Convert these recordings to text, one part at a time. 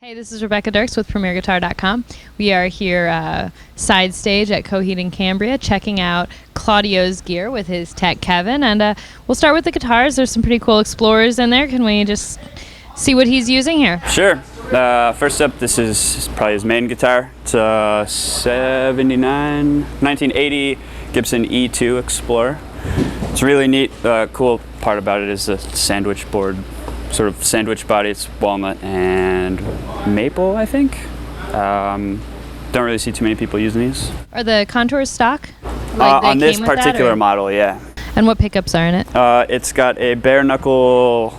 Hey, this is Rebecca Dirks with PremierGuitar.com. We are here side stage at Coheed in Cambria checking out Claudio's gear with his tech Kevin, and we'll start with the guitars. There's some pretty cool Explorers in there. Can we just see what he's using here? Sure. First up, this is probably his main guitar. It's a 1980 Gibson E2 Explorer. It's really neat. Cool part about it is the sandwich board. Sort of sandwich body. It's walnut and maple, I think. Don't really see too many people using these. Are the contours stock? On this particular model, yeah. And what pickups are in it? It's got a bare knuckle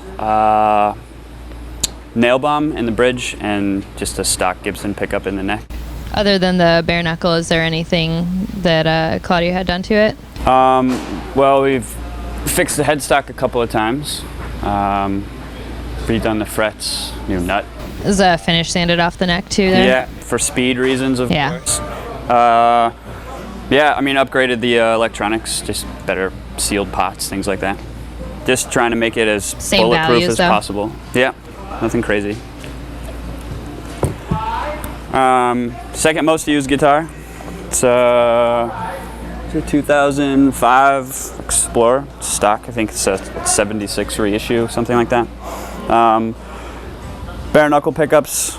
nail bomb in the bridge and just a stock Gibson pickup in the neck. Other than the bare knuckle, is there anything that Claudio had done to it? Well, we've fixed the headstock a couple of times. Redone the frets, new nut. Is the finish sanded off the neck too there? Yeah, for speed reasons, of course. Yeah, I mean, upgraded the electronics, just better sealed pots, things like that. Just trying to make it as bulletproof as possible. Yeah, nothing crazy. Second most used guitar. It's a 2005 Explorer stock. I think it's a 76 reissue, something like that. Bare knuckle pickups,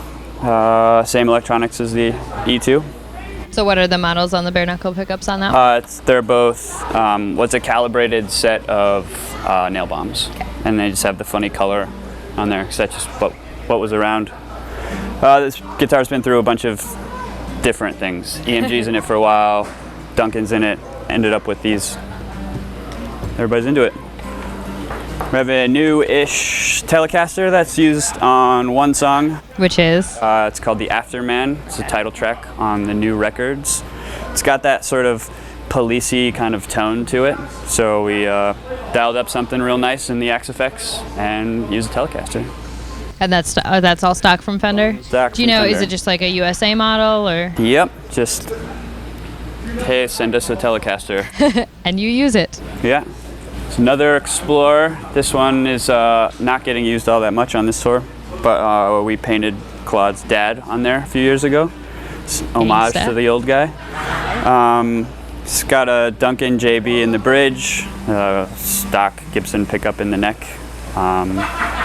same electronics as the E2. So what are the models on the bare knuckle pickups on that one? They're both what's a calibrated set of nail bombs, and they just have the funny color on there because that's just what was around. This guitar's been through a bunch of different things. EMG's in it for a while, Duncan's in it, ended up with these. Everybody's into it. We have a new-ish Telecaster that's used on one song. Which is? It's called The Afterman. It's a title track on the new records. It's got that sort of policey kind of tone to it. So we dialed up something real nice in the Axe-Fx and used a Telecaster. And that's all stock from Fender? Stock Do you know, Fender. is it just like a USA model or? Yep, just, hey, send us a Telecaster. And you use it. Yeah. It's another Explorer. This one is not getting used all that much on this tour, but we painted Claude's dad on there a few years ago. It's an homage to the old guy. It's got a Duncan JB in the bridge, stock Gibson pickup in the neck.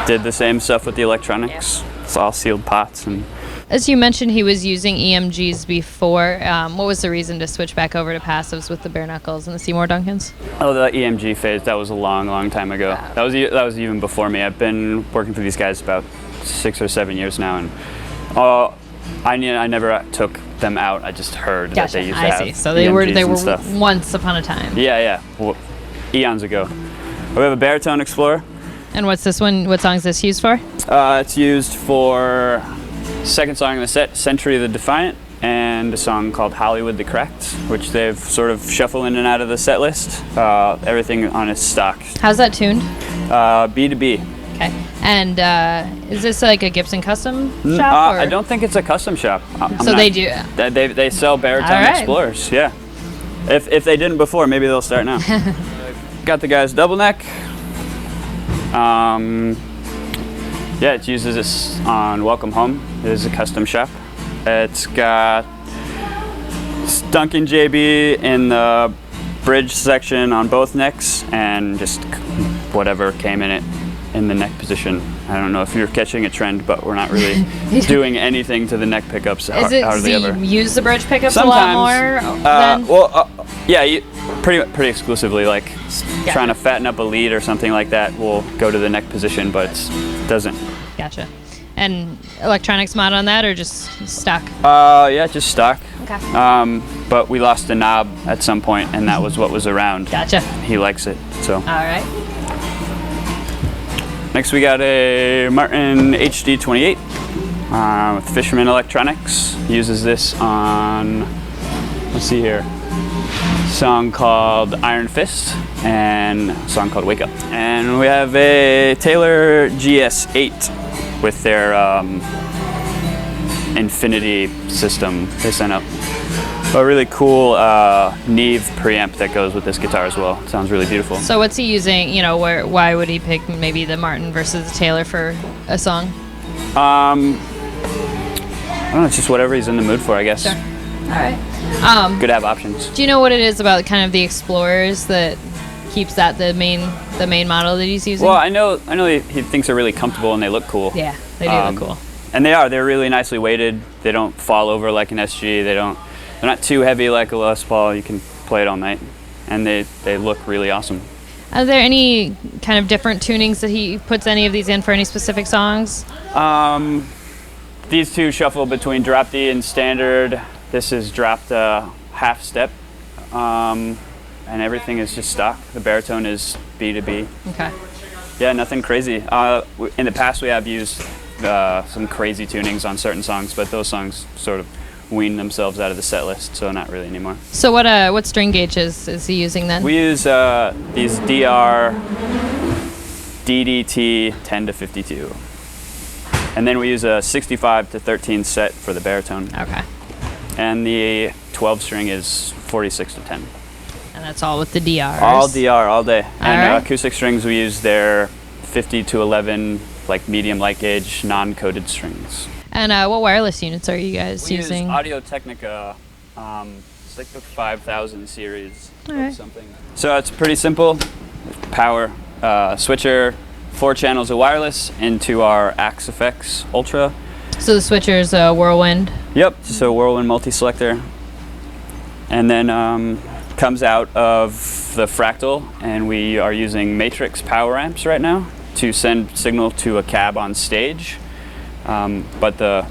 Did the same stuff with the electronics. It's all sealed pots. And as you mentioned, he was using EMGs before. What was the reason to switch back over to passives with the bare knuckles and the Seymour Duncans? Oh, the EMG phase, that was a long, long time ago. That was even before me. I've been working for these guys about 6 or 7 years now, and I never took them out. I just heard that they used to have. I see. So they were stuff. Once upon a time. Yeah. Well, eons ago. We have a baritone Explorer. And what's this one? What song is this used for? It's used for second song in the set, Century of the Defiant, and a song called Hollywood the Cracked, which they've sort of shuffled in and out of the set list. Everything on its stock. How's that tuned? B to B. Okay. And is this like a Gibson custom shop? I don't think it's a custom shop. They do. They sell baritone Explorers. Yeah. If they didn't before, maybe they'll start now. Got the guy's double neck. Yeah, it uses this on Welcome Home. It is a custom shop. It's got Duncan JB in the bridge section on both necks and just whatever came in it in the neck position. I don't know if you're catching a trend, but we're not really doing anything to the neck pickups hardly ever. You use the bridge pickups sometimes, a lot more than? Yeah, pretty exclusively. Like trying to fatten up a lead or something like that, we'll go to the neck position, but it doesn't. Gotcha. And electronics mod on that, or just stock? Yeah, just stock. Okay. But we lost a knob at some point, and that was what was around. Gotcha. He likes it, so. All right. Next, we got a Martin HD28 with Fisherman Electronics. Uses this on, let's see here, a song called Iron Fist and a song called Wake Up. And we have a Taylor GS8 with their Infinity system they sent up. A really cool Neve preamp that goes with this guitar as well. It sounds really beautiful. So what's he using? You know, why would he pick maybe the Martin versus the Taylor for a song? don't know, it's just whatever he's in the mood for, I guess. Sure. All right. Good to have options. Do you know what it is about kind of the Explorers that keeps that the main model that he's using? Well, I know he thinks they're really comfortable and they look cool. Yeah, they do look cool. And they're really nicely weighted. They don't fall over like an SG. They're not too heavy like a Les Paul. You can play it all night, and they look really awesome. Are there any kind of different tunings that he puts any of these in for any specific songs? These two shuffle between drop D and standard. This is dropped half step, and everything is just stock. The baritone is B to B. Okay. Yeah, nothing crazy. In the past, we have used some crazy tunings on certain songs, but those songs sort of wean themselves out of the set list, so not really anymore. So what string gauges is he using then? We use these DR DDT 10 to 52. And then we use a 65 to 13 set for the baritone. Okay. And the 12 string is 46 to 10. And that's all with the DRs? All DR, all day. And right. acoustic strings, we use their 50 to 11, like medium light gauge, non-coated strings. And what wireless units are you guys using? We use Audio-Technica, it's like the 5000 series or something. So it's pretty simple. Power switcher, 4 channels of wireless into our Axe FX Ultra. So the switcher's a Whirlwind? Yep, so Whirlwind multi-selector. And then comes out of the Fractal, and we are using Matrix power amps right now to send signal to a cab on stage. But the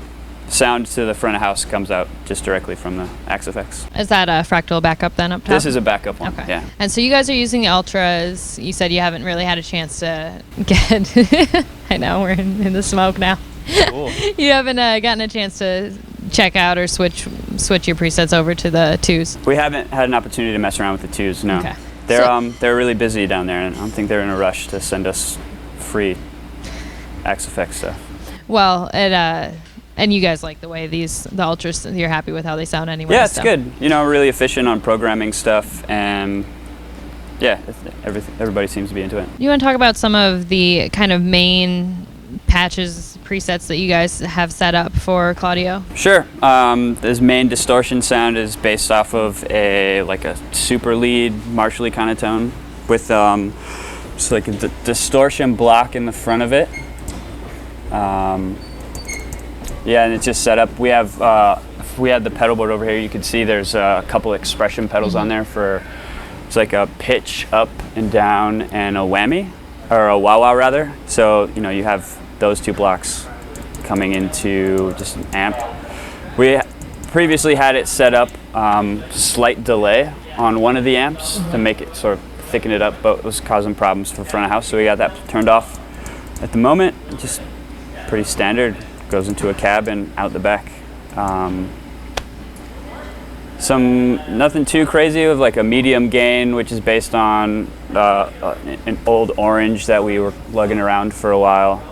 sound to the front of house comes out just directly from the Axe FX. Is that a Fractal backup then up top? This is a backup one, okay. Yeah. And so you guys are using the Ultras. You said you haven't really had a chance to get, I know, we're in the smoke now. Cool. You haven't gotten a chance to check out or switch your presets over to the 2s? We haven't had an opportunity to mess around with the 2s, no. Okay. They're really busy down there, and I don't think they're in a rush to send us free Axe FX stuff. Well, and you guys like the way the Ultras, you're happy with how they sound anyway? Yeah, it's good. You know, really efficient on programming stuff, and yeah, everybody seems to be into it. You want to talk about some of the kind of main patches, presets that you guys have set up for Claudio? Sure. This main distortion sound is based off of a super lead Marshally kind of tone with just like a distortion block in the front of it. Yeah, and it's just set up. We have, if we had the pedal board over here, you could see there's a couple expression pedals on there for, it's like a pitch up and down and a whammy, or a wah-wah rather. So, you know, you have those 2 blocks coming into just an amp. We previously had it set up slight delay on one of the amps to make it sort of thicken it up, but it was causing problems for front of house, so we got that turned off. At the moment, just pretty standard. Goes into a cab and out the back. Nothing too crazy with like a medium gain, which is based on an old orange that we were lugging around for a while.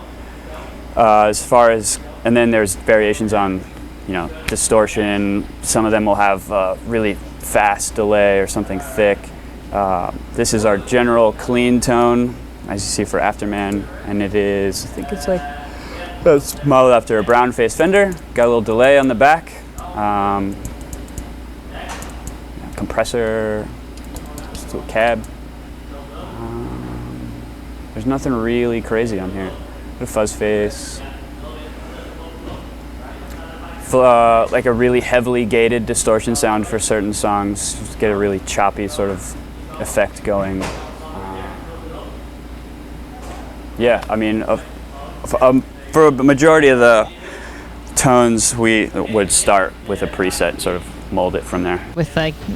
And then there's variations on, you know, distortion. Some of them will have really fast delay or something thick. This is our general clean tone, as you see for Afterman, and it is, I think it's like, it's modeled after a brown face Fender. Got a little delay on the back. Compressor, just a little cab. There's nothing really crazy on here. A fuzz face. Like a really heavily gated distortion sound for certain songs. Just get a really choppy sort of effect going. Yeah, I mean, for a majority of the tones, we would start with a preset and sort of mold it from there.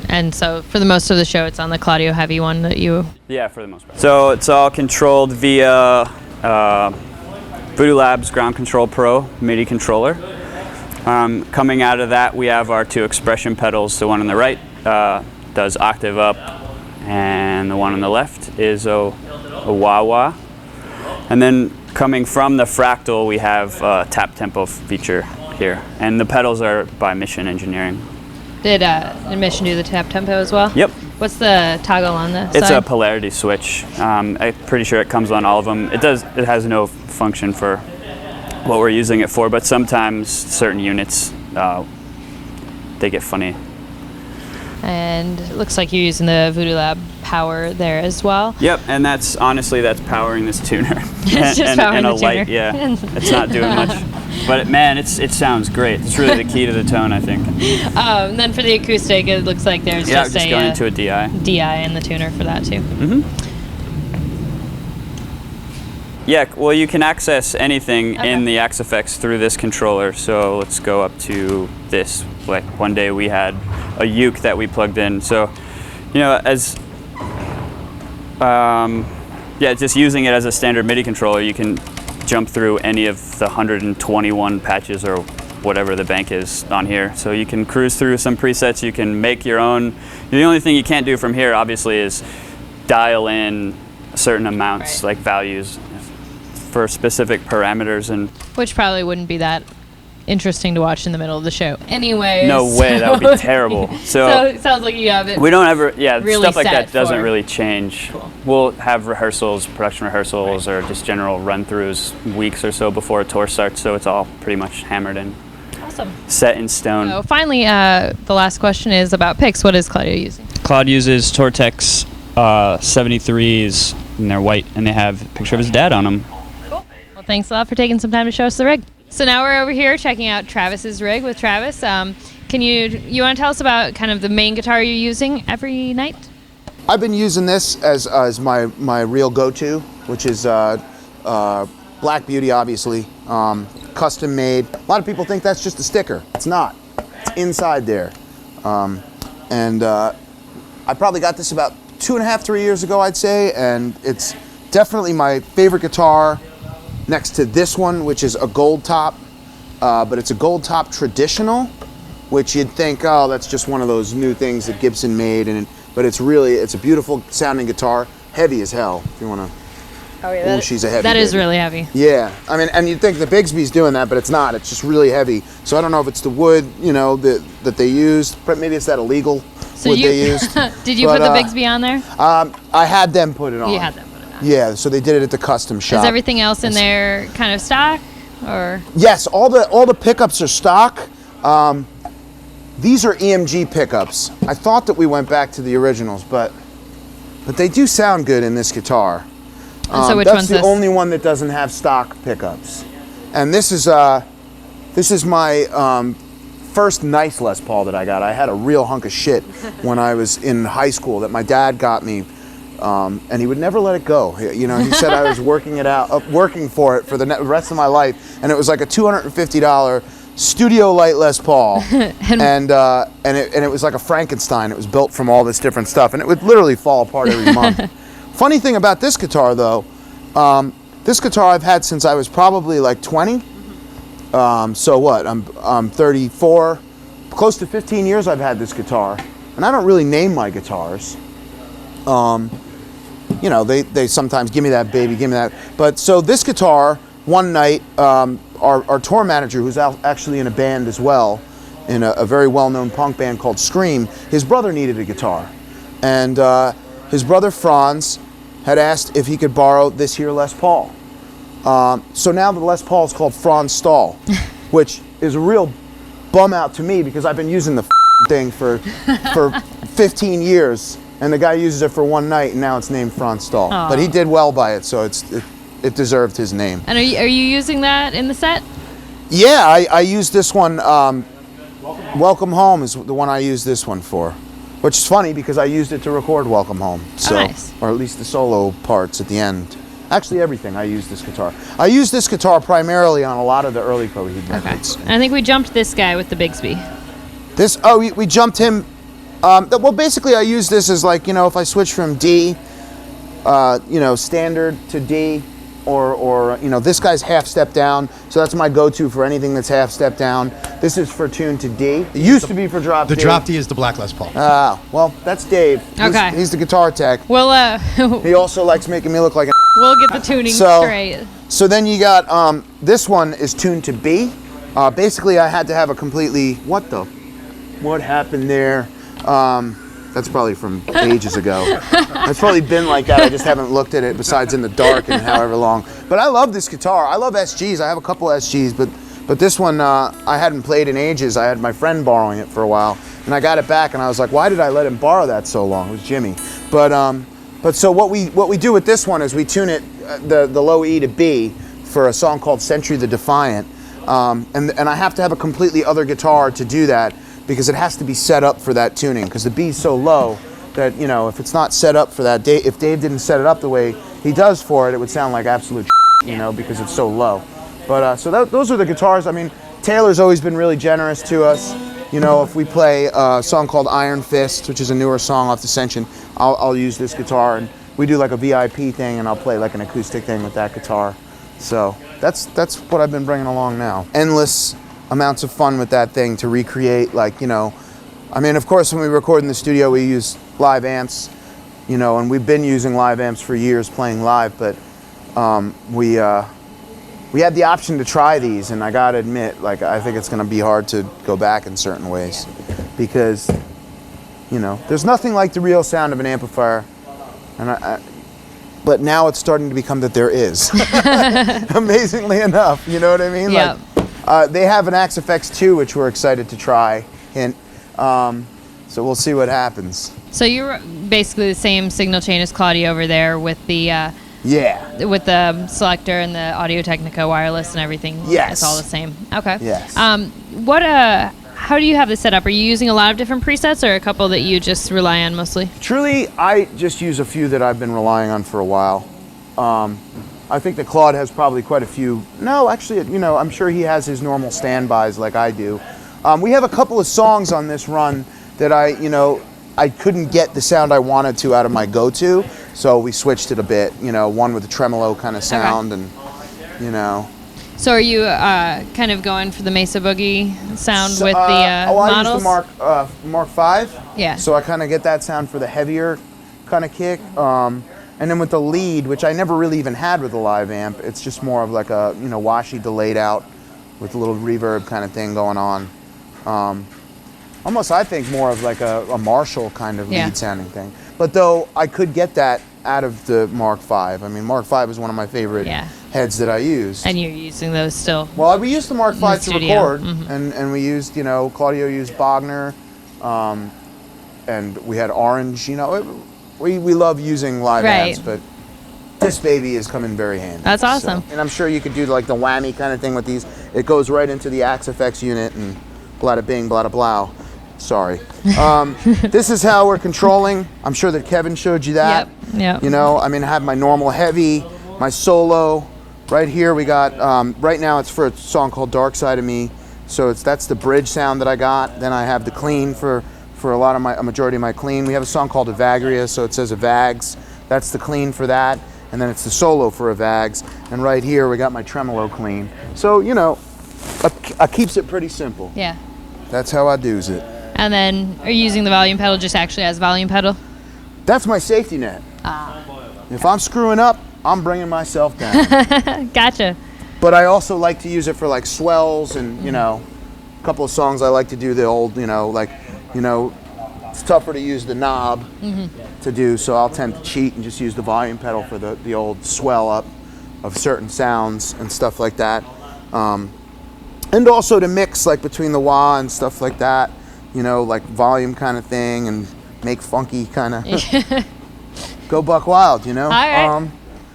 And so for the most of the show, it's on the Claudio Heavy one that you... Yeah, for the most part. So it's all controlled via Voodoo Labs Ground Control Pro MIDI controller. Coming out of that, we have our 2 expression pedals. The one on the right does octave up, and the one on the left is a wah-wah. And then coming from the Fractal, we have a tap tempo feature here, and the pedals are by Mission Engineering. Did Mission do the tap tempo as well? Yep. What's the toggle on the It's side? a polarity switch. I'm pretty sure it comes on all of them. It has no function for what we're using it for, but sometimes certain units they get funny. And it looks like you're using the Voodoo Lab power there as well. Yep, and that's powering this tuner. It's just powering and the a light, tuner. yeah. It's not doing much. But man, it sounds great. It's really the key to the tone, I think. And then for the acoustic, it looks like there's just going into a DI. DI in the tuner for that too. Mm-hmm. Yeah, well, you can access anything in the Axe Effects through this controller. So let's go up to this. Like one day we had a uke that we plugged in. So, you know, just using it as a standard MIDI controller, you can jump through any of the 121 patches or whatever the bank is on here. So you can cruise through some presets. You can make your own. The only thing you can't do from here, obviously, is dial in certain amounts, like values, for specific parameters, and which probably wouldn't be that interesting to watch in the middle of the show anyway. No way, that would be terrible. So it sounds like you have it. We don't ever, really stuff like that doesn't for. really change. Cool. We'll have rehearsals, production rehearsals, or just general run-throughs weeks or so before a tour starts, so it's all pretty much hammered in. Awesome. Set in stone. So finally, the last question is about picks. What is Claudio using? Claude uses Tortex 73s, and they're white, and they have a picture of his dad on them. Well, thanks a lot for taking some time to show us the rig. So now we're over here checking out Travis's rig with Travis. Can you want to tell us about kind of the main guitar you're using every night? I've been using this as my real go-to, which is Black Beauty, obviously, custom made. A lot of people think that's just a sticker. It's not. It's inside there. I probably got this about 2.5, 3 years ago, I'd say, and it's definitely my favorite guitar next to this one, which is a gold top, but it's a gold top traditional, which you'd think, oh, that's just one of those new things that Gibson made, but it's a beautiful sounding guitar, heavy as hell, if you want to. Oh yeah, she's a heavy. That is baby. really heavy. Yeah, I mean, and you'd think the Bigsby's doing that, but it's not. It's just really heavy. So I don't know if it's the wood, that they used. Maybe it's that illegal wood they used. Did you put the Bigsby on there? I had them put it on. You had them put it on. Yeah, so they did it at the custom shop. Is everything else in there kind of stock, or? Yes, all the pickups are stock. These are EMG pickups. I thought that we went back to the originals, but they do sound good in this guitar. So which that's one's the this? only one that doesn't have stock pickups. And this is my first nice Les Paul that I got. I had a real hunk of shit when I was in high school that my dad got me, and he would never let it go. He said I was working for it for the rest of my life, and it was like a $250 Studio Light Les Paul, and it was like a Frankenstein. It was built from all this different stuff, and it would literally fall apart every month. Funny thing about this guitar, though, this guitar I've had since I was probably like 20. So what? I'm 34. Close to 15 years I've had this guitar, and I don't really name my guitars. They sometimes give me that baby, give me that. But so this guitar, one night, our tour manager, who's actually in a band as well, in a very well-known punk band called Scream, his brother needed a guitar, and his brother Franz had asked if he could borrow this here Les Paul. So now the Les Paul is called Franz Stahl, which is a real bum out to me because I've been using the thing for 15 years, and the guy uses it for one night, and now it's named Franz Stahl. Aww. But he did well by it, so it deserved his name. And are you using that in the set? Yeah, I use this one. Welcome Home is the one I use this one for. Which is funny because I used it to record Welcome Home. So, nice. Or at least the solo parts at the end. Actually, everything I use this guitar. I use this guitar primarily on a lot of the early Coheed records. And I think we jumped this guy with the Bigsby. We jumped him. Well, basically, I use this as like, if I switch from D, standard to D, or this guy's half step down, so that's my go-to for anything that's half step down. This is for tune to D. It used to be for drop D. The drop D is the black Les Paul. Well, that's Dave. Okay. He's the guitar tech. We'll He also likes making me look like we'll get the tuning straight. So then you got, this one is tuned to B. Basically, I had to have a completely, what happened there? That's probably from ages ago. It's probably been like that. I just haven't looked at it besides in the dark and however long. But I love this guitar. I love SGs. I have a couple SGs, but But this one, I hadn't played in ages. I had my friend borrowing it for a while, and I got it back, and I was like, why did I let him borrow that so long? It was Jimmy. But so what we do with this one is we tune it, the low E to B, for a song called Century the Defiant. And I have to have a completely other guitar to do that, because it has to be set up for that tuning, because the B's so low that, you know, if it's not set up for that, if Dave didn't set it up the way he does for it, it would sound like absolute you know, because it's so low. But so those are the guitars. I mean, Taylor's always been really generous to us. You know, if we play a song called Iron Fist, which is a newer song off Ascension, I'll use this guitar, and we do like a VIP thing, and I'll play like an acoustic thing with that guitar. So that's what I've been bringing along now. Endless amounts of fun with that thing to recreate, like, you know, I mean, of course, when we record in the studio, we use live amps, you know, and we've been using live amps for years playing live, but we had the option to try these, and I gotta admit, like, I think it's gonna be hard to go back in certain ways, because, you know, there's nothing like the real sound of an amplifier, and but now it's starting to become that there is. Amazingly enough, you know what I mean? Yeah. Like, they have an Axe FX2, which we're excited to try, and so we'll see what happens. So you're basically the same signal chain as Claudio over there with the Yeah. with the selector and the Audio Technica wireless and everything. Yes. It's all the same. Okay. Yes. How do you have this set up? Are you using a lot of different presets, or a couple that you just rely on mostly? Truly, I just use a few that I've been relying on for a while. I think that Claude has probably quite a few. No, actually, you know, I'm sure he has his normal standbys like I do. We have a couple of songs on this run that I couldn't get the sound I wanted to out of my go-to, so we switched it a bit. You know, one with a tremolo kind of sound, and you know. So are you kind of going for the Mesa Boogie sound with the I models? use the Mark 5. Yeah. So I kind of get that sound for the heavier kind of kick. And then with the lead, which I never really even had with a live amp, it's just more of like a, you know, washy delayed out with a little reverb kind of thing going on. Almost, I think, more of like a Marshall kind of lead sounding thing. But though I could get that out of the Mark 5. I mean, Mark 5 is one of my favorite heads that I use. And you're using those still? Well, we used the Mark 5 to record, Mm-hmm. and we used, you know, Claudio used Bogner, and we had Orange. You know, we love using live amps, but this baby has come in very handy. That's awesome. So, and I'm sure you could do like the whammy kind of thing with these. It goes right into the Axe FX unit, and blada bing, blada blow. Sorry. This is how we're controlling. I'm sure that Kevin showed you that. Yep. You know, I mean, I have my normal heavy, my solo. Right here we got, right now it's for a song called Dark Side of Me. So that's the bridge sound that I got. Then I have the clean for a majority of my clean. We have a song called Evagria, so it says Evags. That's the clean for that. And then it's the solo for Evags. And right here we got my tremolo clean. So, you know, I keeps it pretty simple. Yeah. That's how I do's it. And then are you using the volume pedal just actually as volume pedal? That's my safety net. If I'm screwing up, I'm bringing myself down. Gotcha. But I also like to use it for like swells and, you know, a couple of songs I like to do the old, you know, like, you know, it's tougher to use the knob to do, so I'll tend to cheat and just use the volume pedal for the old swell up of certain sounds and stuff like that. And also to mix like between the wah and stuff like that, you know, like volume kind of thing, and make funky kind of go buck wild, you know. All right.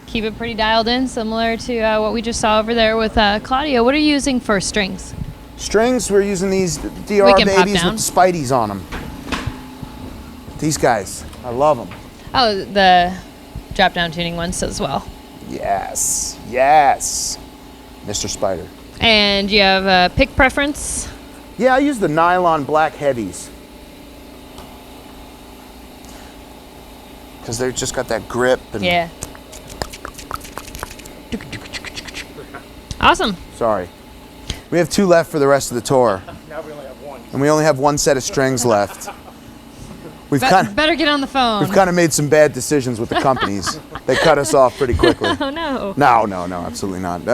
Keep it pretty dialed in, similar to what we just saw over there with Claudio. What are you using for strings? Strings, we're using these DR babies with Spideys on them. These guys, I love them. Oh, the drop down tuning ones as well. Yes, yes, Mr. Spider. And you have a pick preference? Yeah, I use the nylon black heavies. Because they've just got that grip. And yeah. Awesome. Sorry. We have 2 left for the rest of the tour. Now we only have 1. And we only have 1 set of strings left. Better get on the phone. We've kind of made some bad decisions with the companies. They cut us off pretty quickly. Oh, no. No, absolutely not.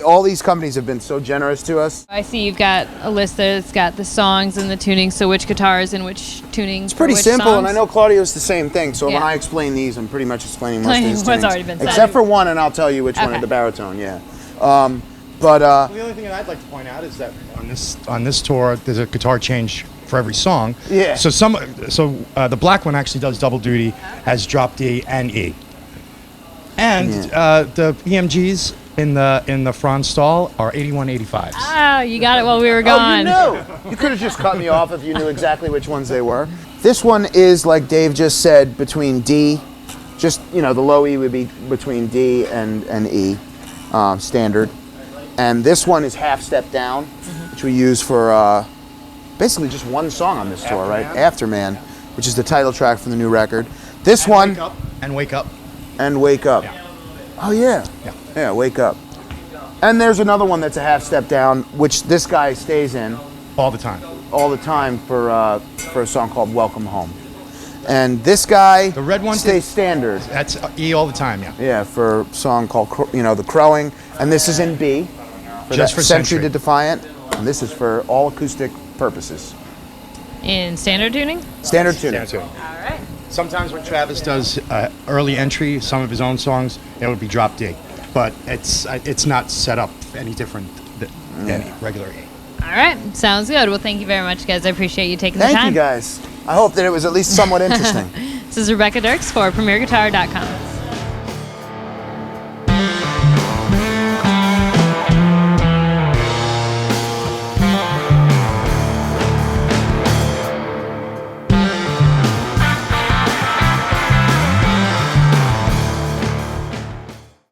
All these companies have been so generous to us. I see you've got a list that's got the songs and the tuning, so which guitars and which tuning. It's pretty simple, and I know Claudio's the same thing, so when I explain these, I'm pretty much explaining most of these What's tunings. already been said. Except for one, and I'll tell you which one Okay. of the baritone, yeah. But The only thing that I'd like to point out is that on this tour, there's a guitar change for every song. Yeah. So the black one actually does double duty as drop D and E. And the EMGs in the front stall are 8185s. Oh, you got it while we were oh, gone. you knew. You could have just cut me off if you knew exactly which ones they were. This one is, like Dave just said, between D. Just, the low E would be between D and E, standard. And this one is half step down, which we use for basically just one song on this tour, right? Afterman, which is the title track from the new record. This one. Wake Up. And Wake Up. And Wake Up. Yeah. Oh, yeah. Yeah, Wake Up. And there's another one that's a half step down, which this guy stays in. All the time. All the time for a song called Welcome Home. And this guy The red one stays standard. That's E all the time, yeah. Yeah, for a song called, The Crowing. And this is in B. Just for Century Century. to Defiant. And this is for all acoustic purposes. In standard tuning? Standard tuning. All right. Sometimes when Travis does early entry, some of his own songs, it would be drop D. But it's not set up any different than regular E. All right. Sounds good. Well, thank you very much, guys. I appreciate you taking the Thank time. you, guys. I hope that it was at least somewhat interesting. This is Rebecca Dirks for PremierGuitar.com.